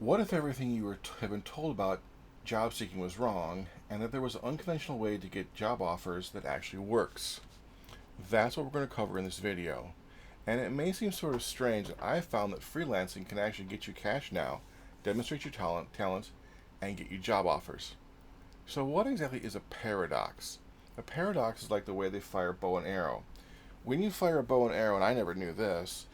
What if everything you have been told about job seeking was wrong, and that there was an unconventional way to get job offers that actually works? That's what we're going to cover in this video. And it may seem sort of strange that I found that freelancing can actually get you cash now, demonstrate your talent, and get you job offers. So, what exactly is a paradox? A paradox is like the way they fire bow and arrow. When you fire a bow and arrow, and I never knew this,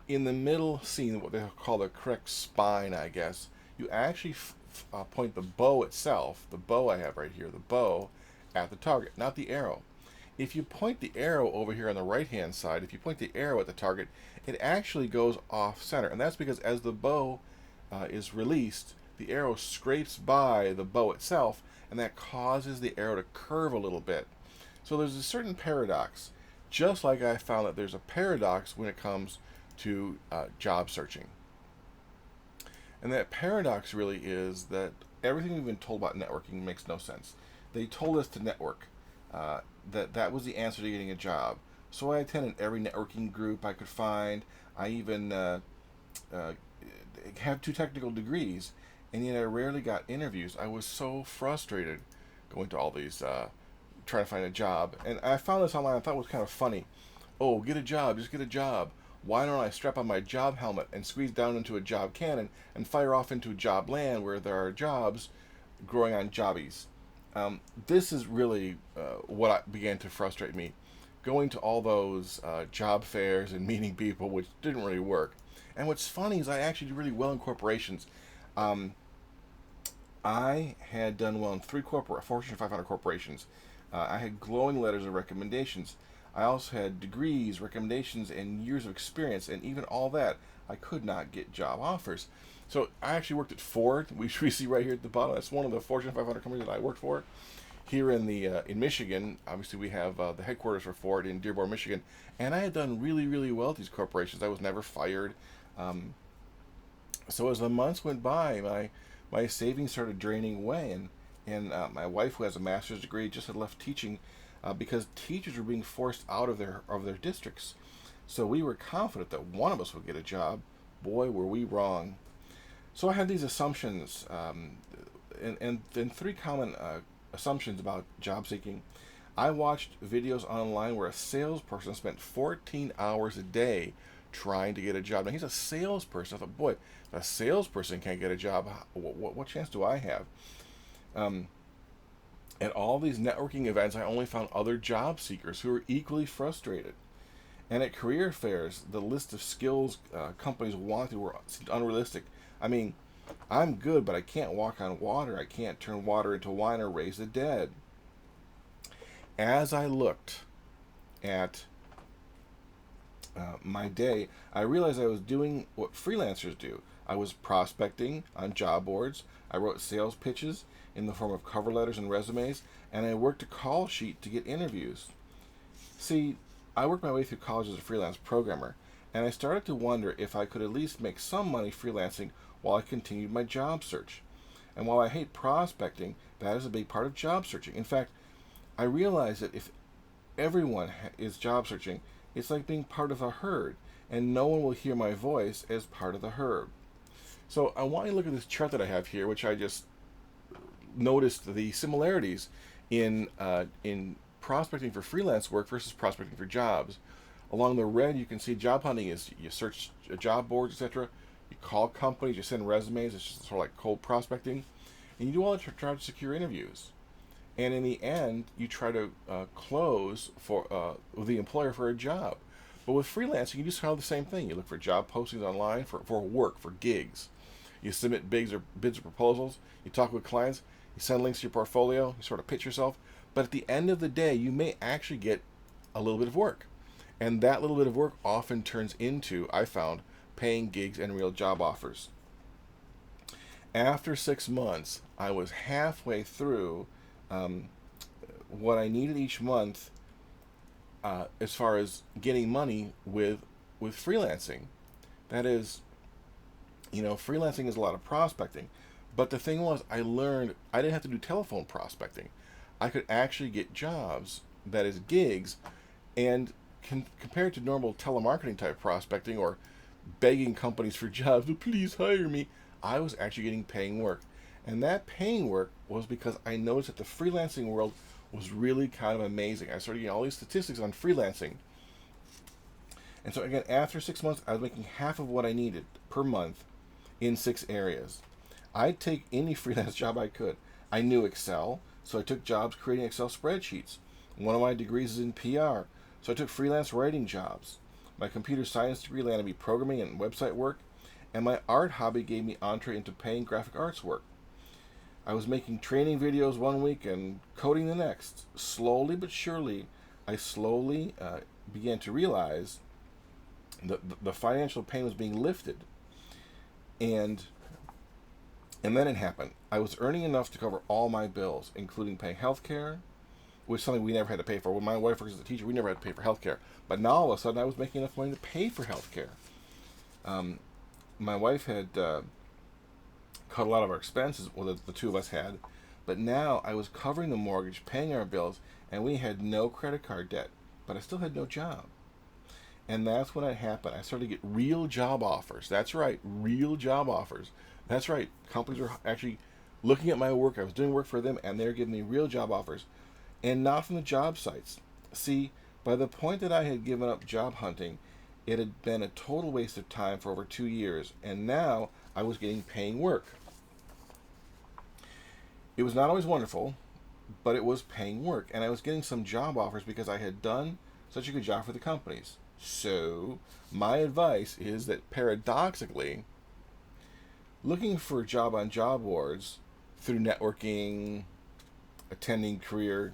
in the middle scene, what they call the correct spine, I guess, you actually point the bow itself, the bow I have right here, the bow, at the target, not the arrow. If you point the arrow over here on the right hand side, if you point the arrow at the target, it actually goes off center. And that's because as the bow is released, the arrow scrapes by the bow itself, and that causes the arrow to curve a little bit. So there's a certain paradox. Just like I found that there's a paradox when it comes to job searching. And that paradox really is that everything we've been told about networking makes no sense. They told us to network, that was the answer to getting a job. So I attended every networking group I could find. I even have 2 technical degrees, and yet I rarely got interviews. I was so frustrated going to all these, trying to find a job. And I found this online. I thought it was kind of funny. Oh, get a job, just get a job. Why don't I strap on my job helmet and squeeze down into a job cannon and fire off into job land where there are jobs growing on jobbies? This is really what began to frustrate me. Going to all those job fairs and meeting people, which didn't really work. And what's funny is I actually did really well in corporations. Um, I had done well in Fortune 500 corporations. I had glowing letters of recommendations. I also had degrees, recommendations, and years of experience, and even all that, I could not get job offers. So I actually worked at Ford, which we see right here at the bottom. That's one of the Fortune 500 companies that I worked for. Here in Michigan, obviously we have the headquarters for Ford in Dearborn, Michigan, and I had done really, really well at these corporations. I was never fired. So as the months went by, my savings started draining away, and my wife, who has a master's degree, just had left teaching because teachers were being forced out of their districts. So we were confident that one of us would get a job. Boy, were we wrong. So I had these assumptions, and then 3 common assumptions about job seeking. I watched videos online where a salesperson spent 14 hours a day trying to get a job. Now he's a salesperson. I thought, boy, if a salesperson can't get a job, what chance do I have? Um, at all these networking events, I only found other job seekers who were equally frustrated. And at career fairs, the list of skills companies wanted seemed unrealistic. I mean, I'm good, but I can't walk on water. I can't turn water into wine or raise the dead. As I looked at my day, I realized I was doing what freelancers do. I was prospecting on job boards. I wrote sales pitches in the form of cover letters and resumes, and I worked a call sheet to get interviews. See, I worked my way through college as a freelance programmer, and I started to wonder if I could at least make some money freelancing while I continued my job search. And while I hate prospecting, that is a big part of job searching. In fact, I realized that if everyone is job searching, it's like being part of a herd, and no one will hear my voice as part of the herd. So I want you to look at this chart that I have here, which I just noticed the similarities in prospecting for freelance work versus prospecting for jobs. Along the red, you can see job hunting is you search job boards, etc. You call companies, you send resumes. It's just sort of like cold prospecting, and you do all that to try to secure interviews. And in the end, you try to close for the employer for a job. But with freelancing, you do kind of the same thing. You look for job postings online for work, for gigs. You submit bids or proposals. You talk with clients. You send links to your portfolio. You sort of pitch yourself. But at the end of the day, you may actually get a little bit of work. And that little bit of work often turns into, I found, paying gigs and real job offers. After 6 months, I was halfway through what I needed each month as far as getting money with freelancing. That is, freelancing is a lot of prospecting. But the thing was, I learned I didn't have to do telephone prospecting. I could actually get jobs, that is gigs, and compared to normal telemarketing type prospecting or begging companies for jobs, please hire me, I was actually getting paying work. And that paying work was because I noticed that the freelancing world was really kind of amazing. I started getting all these statistics on freelancing. And so again, after 6 months, I was making half of what I needed per month in 6 areas. I'd take any freelance job I could. I knew Excel, so I took jobs creating Excel spreadsheets. One of my degrees is in PR, so I took freelance writing jobs. My computer science degree landed me programming and website work, and my art hobby gave me entree into paying graphic arts work. I was making training videos one week and coding the next. Slowly but surely, I slowly began to realize that the financial pain was being lifted. And then it happened. I was earning enough to cover all my bills, including paying health care, which is something we never had to pay for. When my wife works as a teacher, we never had to pay for health care. But now all of a sudden I was making enough money to pay for health care. My wife had cut a lot of our expenses, well, the two of us had, but now I was covering the mortgage, paying our bills, and we had no credit card debt, but I still had no job. And that's when it happened. I started to get real job offers. That's right, real job offers. That's right, companies were actually looking at my work. I was doing work for them, and they're giving me real job offers, and not from the job sites. See, by the point that I had given up job hunting, it had been a total waste of time for over 2 years, and now I was getting paying work. It was not always wonderful, but it was paying work, and I was getting some job offers because I had done such a good job for the companies. So, my advice is that paradoxically, looking for a job on job boards through networking, attending career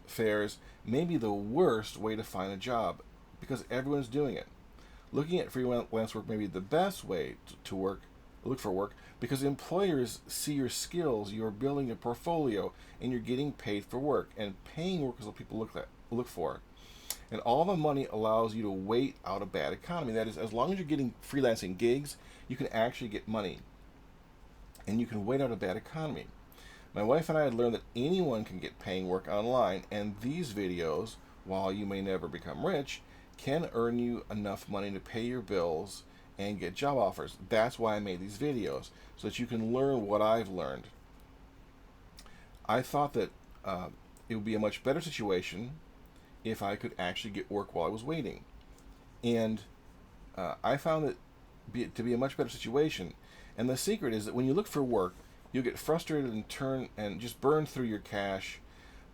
fairs may be the worst way to find a job because everyone's doing it. Looking at freelance work may be the best way to look for work because employers see your skills, you're building a portfolio, and you're getting paid for work. And paying work is what people look for. And all the money allows you to wait out a bad economy. That is, as long as you're getting freelancing gigs, you can actually get money. And you can wait out a bad economy. My wife and I had learned that anyone can get paying work online, and these videos, while you may never become rich, can earn you enough money to pay your bills and get job offers. That's why I made these videos, so that you can learn what I've learned. I thought that it would be a much better situation if I could actually get work while I was waiting. And I found it to be a much better situation. And the secret is that when you look for work, you'll get frustrated and just burn through your cash.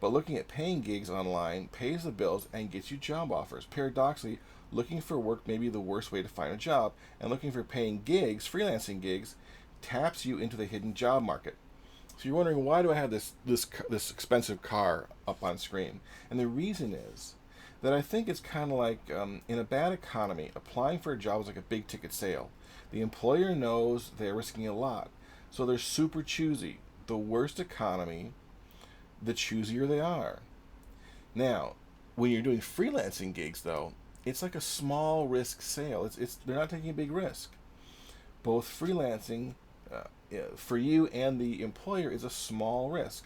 But looking at paying gigs online pays the bills and gets you job offers. Paradoxically, looking for work may be the worst way to find a job, and looking for paying gigs, freelancing gigs, taps you into the hidden job market. So you're wondering, why do I have this expensive car up on screen? And the reason is that I think it's kind of like in a bad economy, applying for a job is like a big ticket sale. The employer knows they're risking a lot, so they're super choosy. The worst economy, the choosier they are. Now, when you're doing freelancing gigs, though, it's like a small risk sale. They're not taking a big risk. Both freelancing for you and the employer is a small risk.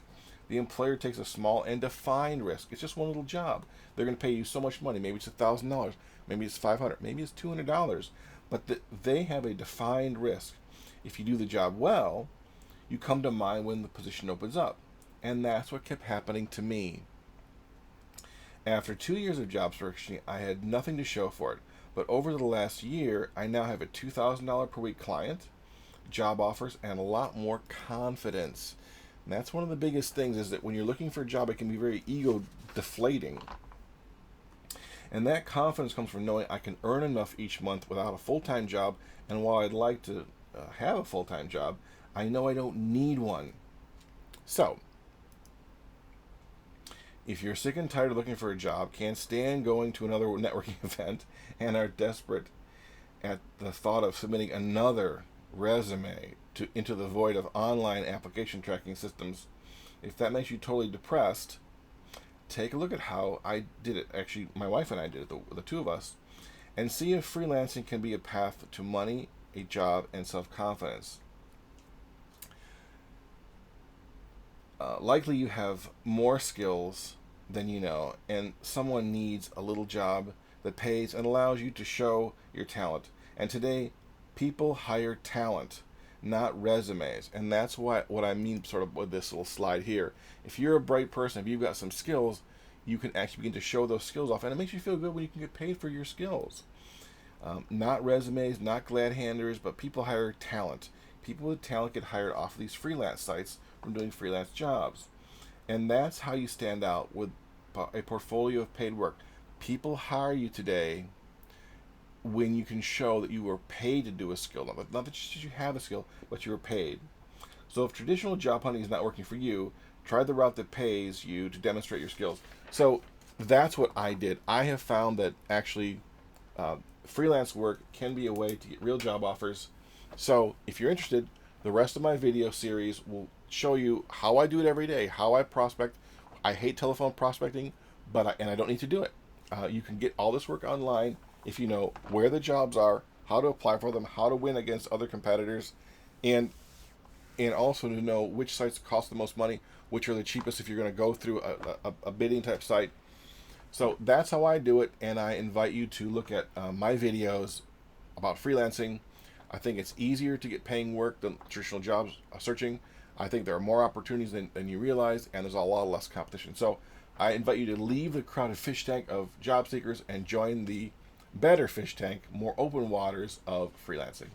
The employer takes a small and defined risk. It's just one little job. They're going to pay you so much money. Maybe it's $1,000. Maybe it's $500. Maybe it's $200. But they have a defined risk. If you do the job well, you come to mind when the position opens up. And that's what kept happening to me. After 2 years of job searching, I had nothing to show for it. But over the last year, I now have a $2,000 per week client, job offers, and a lot more confidence. And that's one of the biggest things, is that when you're looking for a job, it can be very ego deflating. And that confidence comes from knowing I can earn enough each month without a full-time job. And while I'd like to have a full-time job, I know I don't need one. So, if you're sick and tired of looking for a job, can't stand going to another networking event, and are desperate at the thought of submitting another resume into the void of online application tracking systems, if that makes you totally depressed, take a look at how I did it. Actually, my wife and I did it, the two of us, and see if freelancing can be a path to money, a job, and self-confidence. Likely you have more skills than you know, and someone needs a little job that pays and allows you to show your talent. And today, people hire talent, not resumes. And that's what I mean sort of with this little slide here. If you're a bright person, if you've got some skills, you can actually begin to show those skills off, and it makes you feel good when you can get paid for your skills. Not resumes, not glad handers, but people hire talent. People with talent get hired off of these freelance sites from doing freelance jobs. And that's how you stand out with a portfolio of paid work. People hire you today when you can show that you were paid to do a skill. Not that just you have a skill, but you were paid. So if traditional job hunting is not working for you, try the route that pays you to demonstrate your skills. So that's what I did. I have found that actually freelance work can be a way to get real job offers. So if you're interested, the rest of my video series will show you how I do it every day, how I prospect. I hate telephone prospecting, and I don't need to do it. You can get all this work online if you know where the jobs are, how to apply for them, how to win against other competitors, and also to know which sites cost the most money, which are the cheapest if you're going to go through a bidding type site. So that's how I do it, and I invite you to look at my videos about freelancing. I think it's easier to get paying work than traditional jobs searching. I think there are more opportunities than you realize, and there's a lot less competition. So I invite you to leave the crowded fish tank of job seekers and join the better fish tank, more open waters of freelancing.